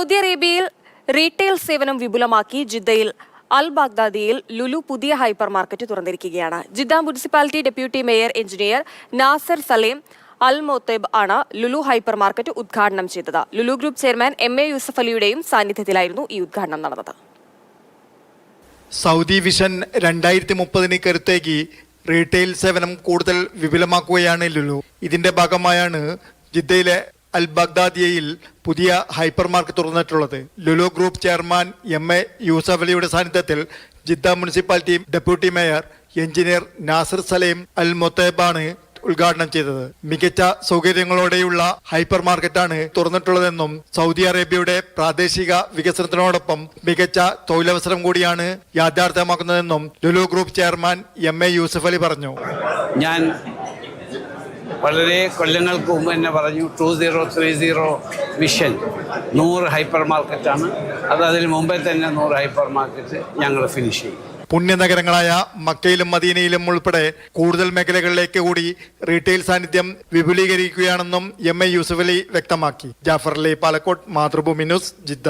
Saudi അറേബ്യയിൽ retail സേവനം വിപുലമാക്കി ജിദ്ദയിൽ അൽ ബാഗ്ദാദിയിൽ ലുലു പുതിയ ഹൈപ്പർ മാർക്കറ്റ് തുറന്നിരിക്കുകയാണ്. Jeddah municipality deputy mayor engineer Nasser Salem Al മൊത്തേബ് ആണ് ലുലു ഹൈപ്പർ മാർക്കറ്റ് ഉദ്ഘാടനം ചെയ്തത്. Lulu group chairman MA Yusuff അലിയുടെയും സാന്നിധ്യത്തിലായിരുന്നു ഈ ഉദ്ഘാടനം നടന്നത്. സൗദി വിഷൻ 2030 കരുത്തേക്ക് റീറ്റെയിൽ സേവനം കൂടുതൽ വിപുലമാക്കുകയാണ് ലുലു. ഇതിന്റെ ഭാഗമായാണ് ജിദ്ദയിലെ അൽ ബാഗ്ദാദിയയിൽ പുതിയ ഹൈപ്പർ മാർക്കറ്റ് തുറന്നിട്ടുള്ളത്. Lulu group chairman MA Yusuff അലിയുടെ സാന്നിധ്യത്തിൽ Jeddah municipality deputy mayor engineer Nasser Salem Al മൊത്തേബാണ് ഉദ്ഘാടനം ചെയ്തത്. മികച്ച സൗകര്യങ്ങളോടെയുള്ള ഹൈപ്പർ മാർക്കറ്റാണ് തുറന്നിട്ടുള്ളതെന്നും സൗദി അറേബ്യയുടെ പ്രാദേശിക വികസനത്തിനോടൊപ്പം മികച്ച തൊഴിലവസരം കൂടിയാണ് യാഥാർത്ഥ്യമാക്കുന്നതെന്നും Lulu group chairman MA Yusuff Ali പറഞ്ഞു. ഞാൻ വളരെ കൊല്ലങ്ങൾക്ക് മുമ്പ് തന്നെ പറഞ്ഞു 2030 വിഷൻ 100 ഹൈപ്പർ മാർക്കറ്റാണ്. അതിന് മുമ്പേ തന്നെ 100 ഹൈപ്പർ മാർക്കറ്റ് ഞങ്ങൾ ഫിനിഷ് ചെയ്യും. പുണ്യനഗരങ്ങളായ മക്കയിലും മദീനയിലും ഉൾപ്പെടെ കൂടുതൽ മേഖലകളിലേക്ക് കൂടി റീറ്റെയിൽ സാന്നിധ്യം വിപുലീകരിക്കുകയാണെന്നും MA യൂസഫ് അലി വ്യക്തമാക്കി. Jafar Ali, Palakkode, Mathrubhumi news, Jeddah.